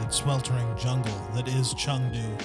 cold, sweltering jungle that is Chengdu.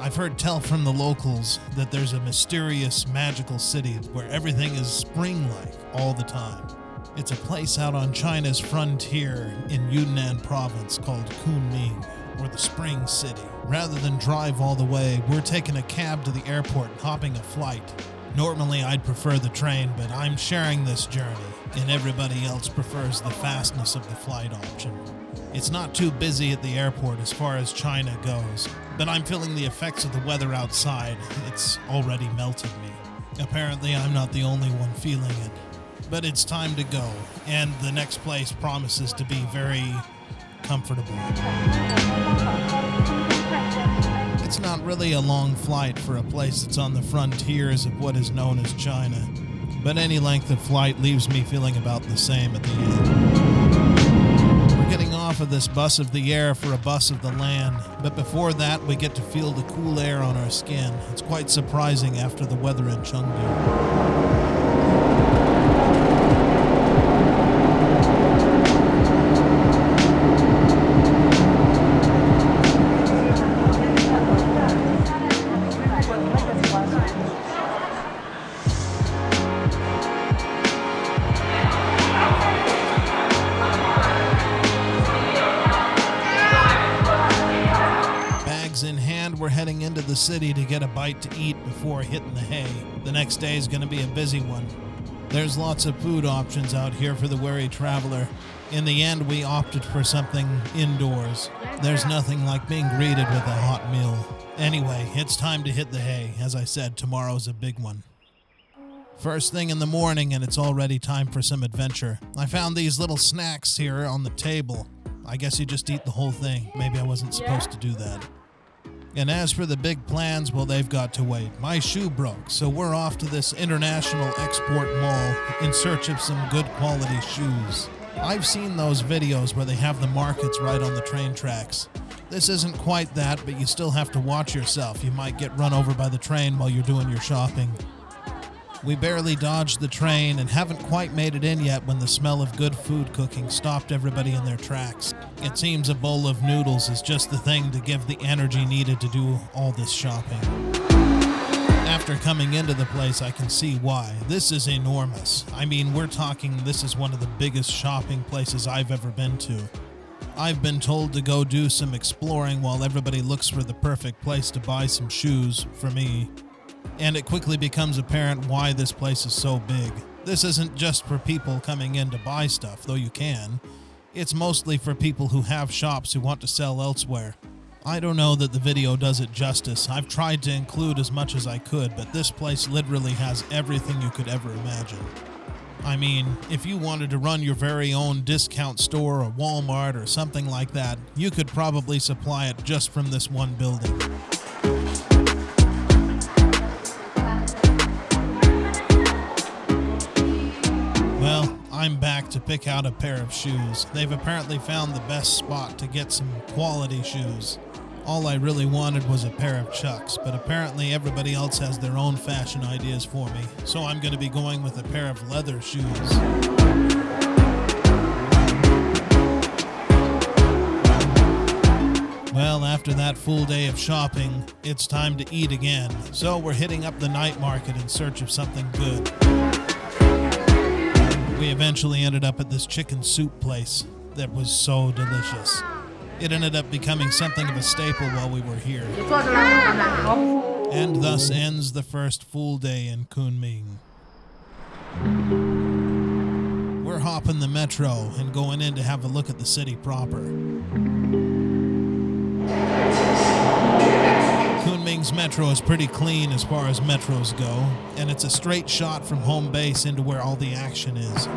I've heard tell from the locals that there's a mysterious, magical city where everything is spring-like all the time. It's a place out on China's frontier in Yunnan province called Kunming, or the Spring City. Rather than drive all the way, we're taking a cab to the airport and hopping a flight. Normally I'd prefer the train, but I'm sharing this journey, and everybody else prefers the fastness of the flight option. It's not too busy at the airport as far as China goes, but I'm feeling the effects of the weather outside. It's already melted me. Apparently I'm not the only one feeling it. But it's time to go, and the next place promises to be very comfortable. It's not really a long flight for a place that's on the frontiers of what is known as China, but any length of flight leaves me feeling about the same at the end. We're getting off of this bus of the air for a bus of the land, but before that we get to feel the cool air on our skin. It's quite surprising after the weather in Chengdu. In hand, we're heading into the city to get a bite to eat before hitting the hay. The next day is going to be a busy one. There's lots of food options out here for the wary traveler. In the end, we opted for something indoors. There's nothing like being greeted with a hot meal. Anyway, it's time to hit the hay. As I said, tomorrow's a big one. First thing in the morning, and it's already time for some adventure. I found these little snacks here on the table. I guess you just eat the whole thing. Maybe I wasn't supposed to do that. And as for the big plans, well, they've got to wait. My shoe broke, so we're off to this international export mall in search of some good quality shoes. I've seen those videos where they have the markets right on the train tracks. This isn't quite that, but you still have to watch yourself. You might get run over by the train while you're doing your shopping. We barely dodged the train and haven't quite made it in yet when the smell of good food cooking stopped everybody in their tracks. It seems a bowl of noodles is just the thing to give the energy needed to do all this shopping. After coming into the place, I can see why. This is enormous. I mean, we're talking this is one of the biggest shopping places I've ever been to. I've been told to go do some exploring while everybody looks for the perfect place to buy some shoes for me. And it quickly becomes apparent why this place is so big. This isn't just for people coming in to buy stuff, though you can. It's mostly for people who have shops who want to sell elsewhere. I don't know that the video does it justice. I've tried to include as much as I could, but this place literally has everything you could ever imagine. I mean, if you wanted to run your very own discount store or Walmart or something like that, you could probably supply it just from this one building. Well, I'm back to pick out a pair of shoes. They've apparently found the best spot to get some quality shoes. All I really wanted was a pair of Chucks, but apparently everybody else has their own fashion ideas for me, so I'm going to be going with a pair of leather shoes. Well, after that full day of shopping, it's time to eat again, so we're hitting up the night market in search of something good. We eventually ended up at this chicken soup place that was so delicious. It ended up becoming something of a staple while we were here. And thus ends the first full day in Kunming. We're hopping the metro and going in to have a look at the city proper. Kunming's metro is pretty clean as far as metros go, and it's a straight shot from home base into where all the action is.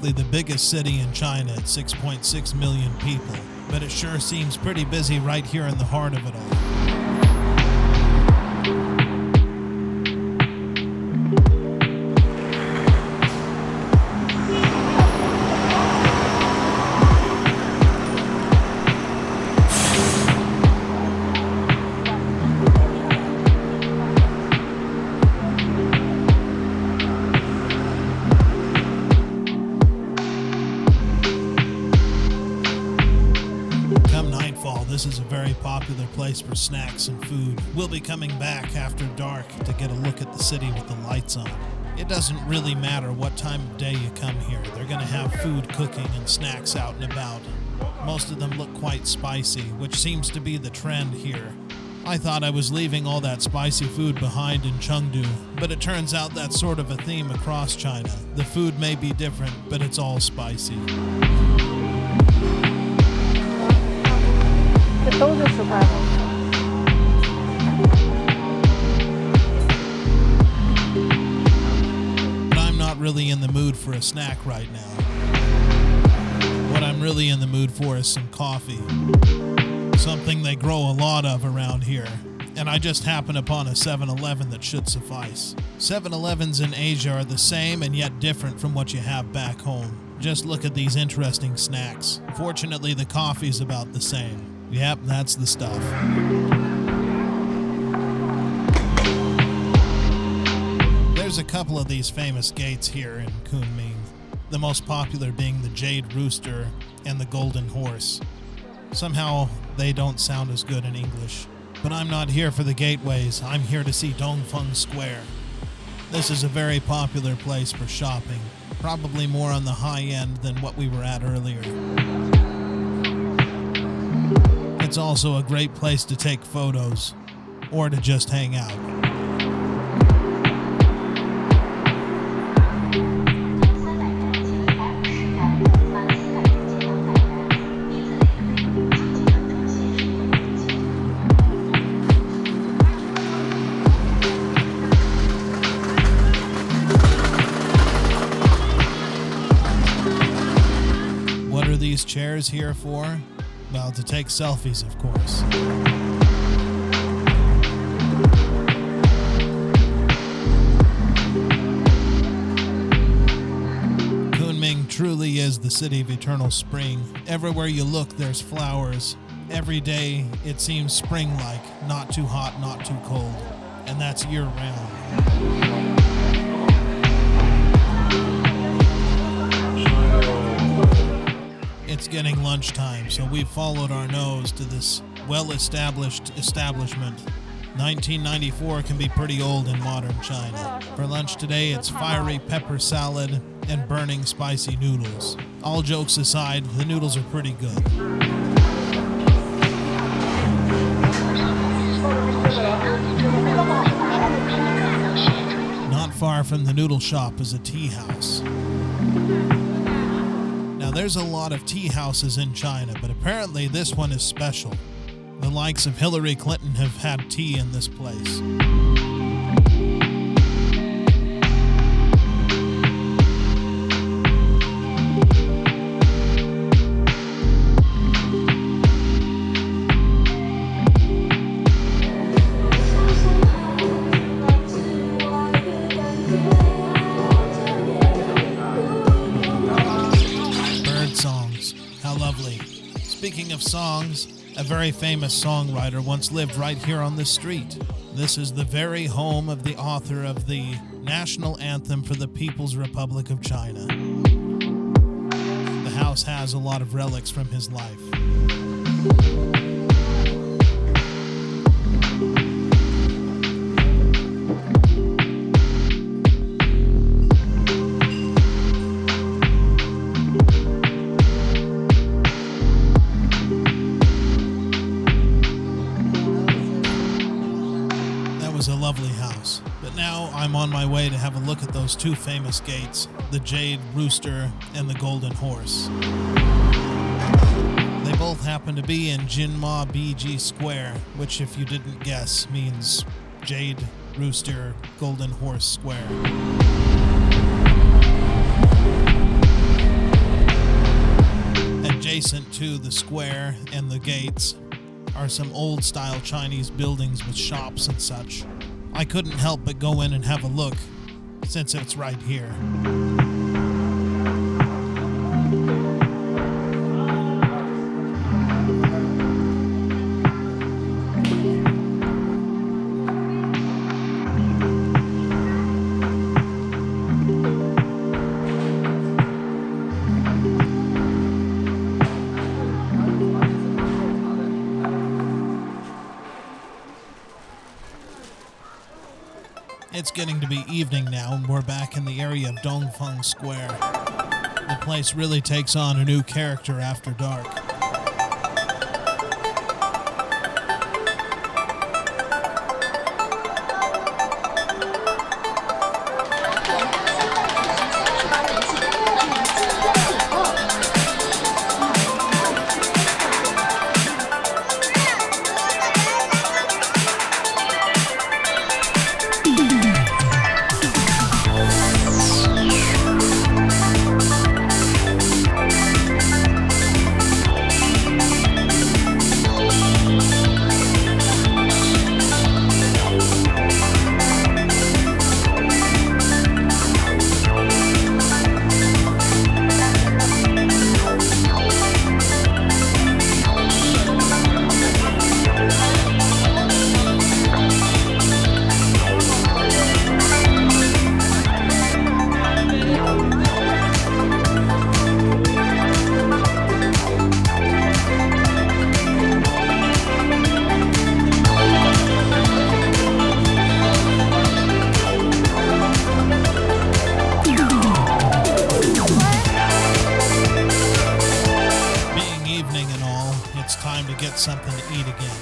exactly the biggest city in China at 6.6 million people, but it sure seems pretty busy right here in the heart of it all. This is a very popular place for snacks and food. We'll be coming back after dark to get a look at the city with the lights on. It doesn't really matter what time of day you come here. They're going to have food cooking and snacks out and about. Most of them look quite spicy, which seems to be the trend here. I thought I was leaving all that spicy food behind in Chengdu, but it turns out that's sort of a theme across China. The food may be different, but it's all spicy. 这都是10块的。 But I'm not really in the mood for a snack right now. What I'm really in the mood for is some coffee. Something they grow a lot of around here. And I just happened upon a 7-Eleven that should suffice. 7-Elevens in Asia are the same and yet different from what you have back home. Just look at these interesting snacks. Fortunately, the coffee's about the same. Yep, that's the stuff. There's a couple of these famous gates here in Kunming. The most popular being the Jade Rooster and the Golden Horse. Somehow, they don't sound as good in English. But I'm not here for the gateways. I'm here to see Dongfeng Square. This is a very popular place for shopping. Probably more on the high end than what we were at earlier. It's also a great place to take photos, or to just hang out. What are these chairs here for? Well, to take selfies, of course. Kunming truly is the city of eternal spring. Everywhere you look, there's flowers. Every day, it seems spring-like, not too hot, not too cold. And that's year-round. It's getting lunchtime, so we've followed our nose to this well-established establishment. 1994 can be pretty old in modern China. For lunch today, it's fiery pepper salad and burning spicy noodles. All jokes aside, the noodles are pretty good. Not far from the noodle shop is a tea house. Now, there's a lot of tea houses in China, but apparently this one is special. The likes of Hillary Clinton have had tea in this place. Speaking of songs, a very famous songwriter once lived right here on this street. This is the very home of the author of the national anthem for the People's Republic of China. The house has a lot of relics from his life. A lovely house, but now I'm on my way to have a look at those two famous gates, the Jade Rooster and the Golden Horse. They both happen to be in Jinma BG Square, which, if you didn't guess, means Jade Rooster Golden Horse Square. Adjacent to the square and the gates are some old-style Chinese buildings with shops and such. I couldn't help but go in and have a look, since it's right here. It's getting to be evening now, and we're back in the area of Dongfeng Square. The place really takes on a new character after dark. Something to eat again.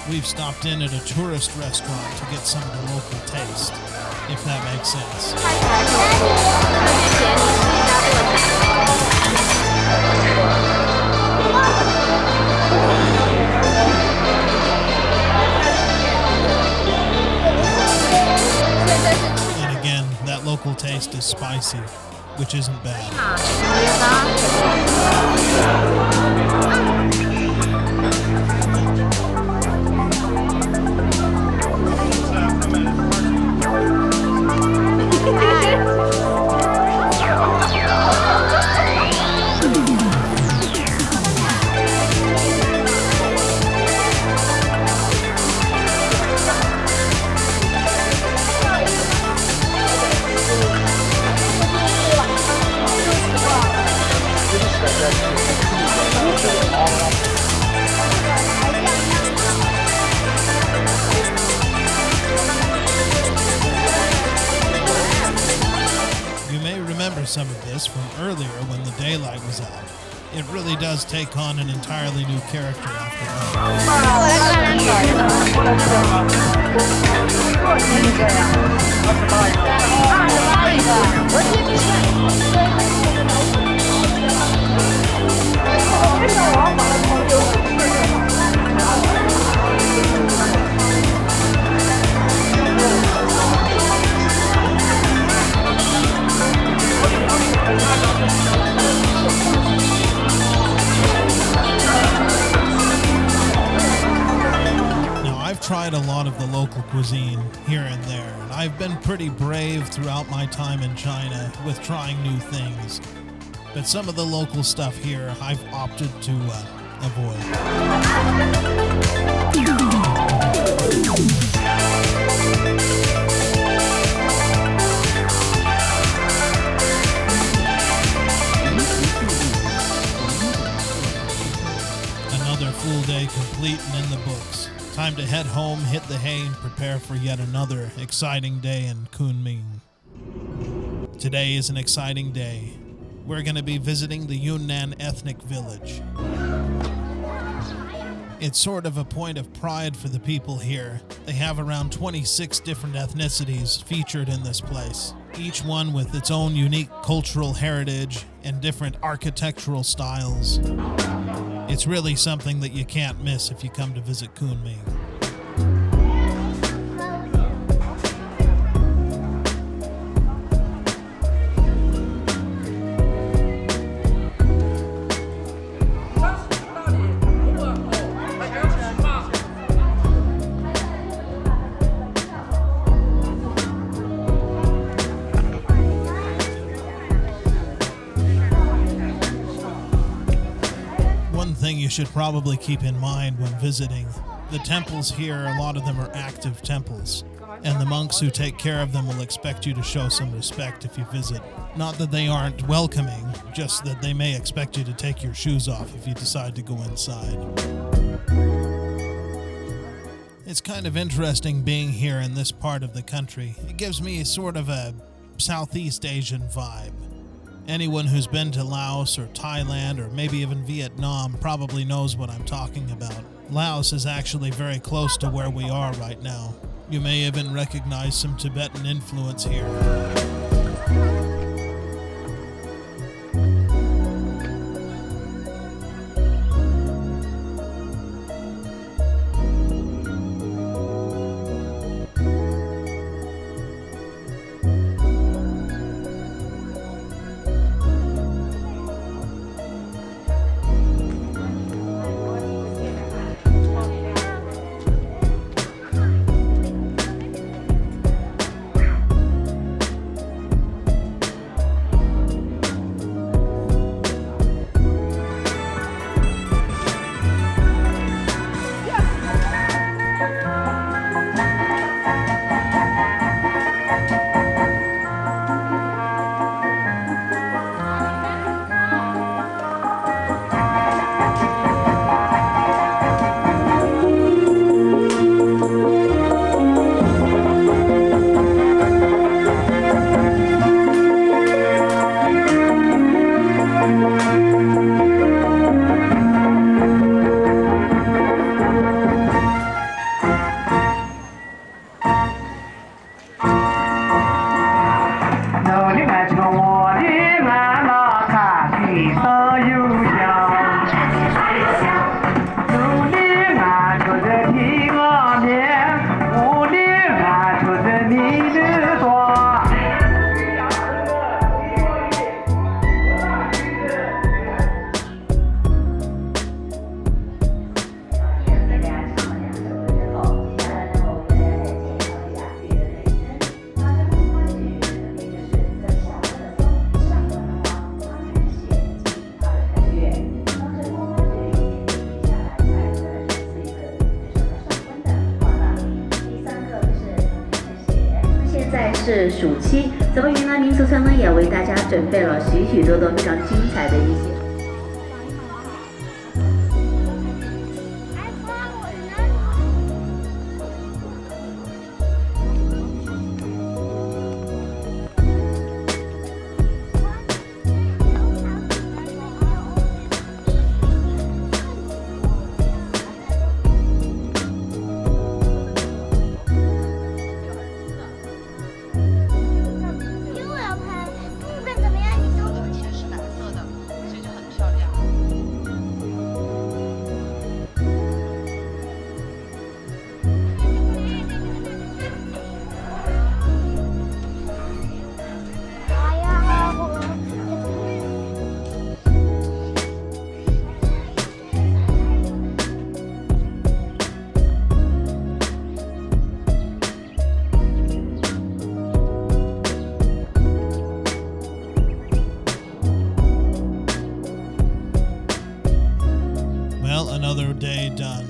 We've stopped in at a tourist restaurant to get some of the local taste, if that makes sense. And again, that local taste is spicy, which isn't bad. Some of this from earlier when the daylight was out. It really does take on an entirely new character after Now, I've tried a lot of the local cuisine here and there, and I've been pretty brave throughout my time in China with trying new things. But some of the local stuff here I've opted to avoid. Another full day complete and in the books. Time to head home, hit the hay, and prepare for yet another exciting day in Kunming. Today is an exciting day. We're going to be visiting the Yunnan ethnic village. It's sort of a point of pride for the people here. They have around 26 different ethnicities featured in this place, each one with its own unique cultural heritage and different architectural styles. It's really something that you can't miss if you come to visit Kunming. should probably keep in mind when visiting. The temples here, a lot of them are active temples, and the monks who take care of them will expect you to show some respect if you visit. Not that they aren't welcoming, just that they may expect you to take your shoes off if you decide to go inside. It's kind of interesting being here in this part of the country. It gives me sort of a Southeast Asian vibe. Anyone who's been to Laos or Thailand or maybe even Vietnam probably knows what I'm talking about. Laos is actually very close to where we are right now. You may even recognize some Tibetan influence here.是暑期，咱们云南民俗村呢也为大家准备了许许多多非常精彩的一些。Another day done.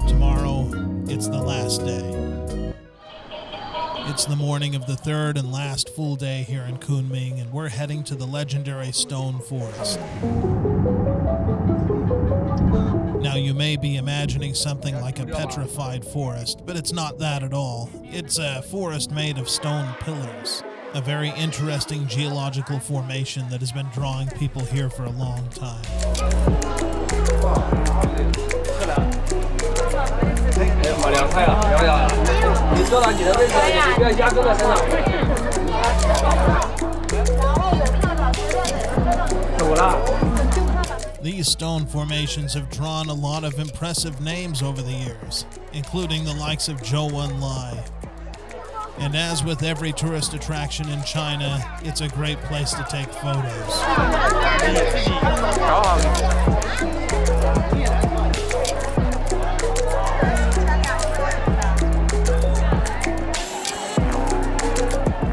Tomorrow, it's the last day. It's the morning of the third and last full day here in Kunming, and we're heading to the legendary stone forest. Now, you may be imagining something like a petrified forest, but it's not that at all. It's a forest made of stone pillars, a very interesting geological formation that has been drawing people here for a long time. These stone formations have drawn a lot of impressive names over the years, including the likes of Zhou Enlai. And as with every tourist attraction in China, it's a great place to take photos.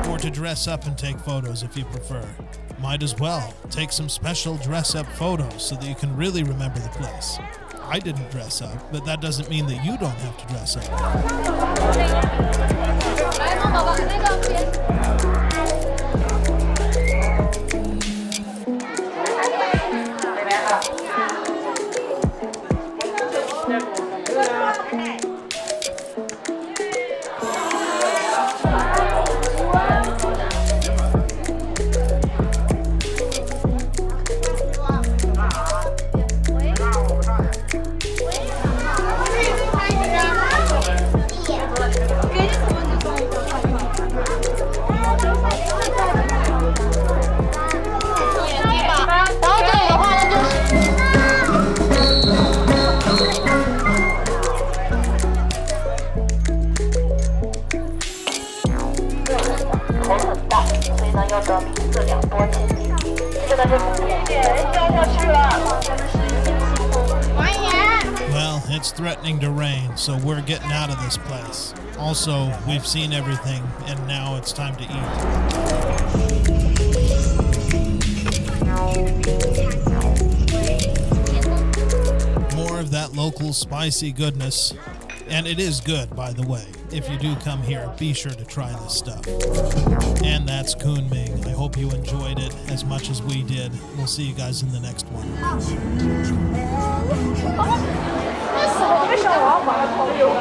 Or to dress up and take photos if you prefer. Might as well take some special dress-up photos so that you can really remember the place. I didn't dress up, but that doesn't mean that you don't have to dress up. Well, it's threatening to rain, so we're getting out of this place. Also, we've seen everything, and now it's time to eat. More of that local spicy goodness. And it is good, by the way. If you do come here, be sure to try this stuff. And that's Kunming. I hope you enjoyed it as much as we did. We'll see you guys in the next one. 为什么我要把它投给我？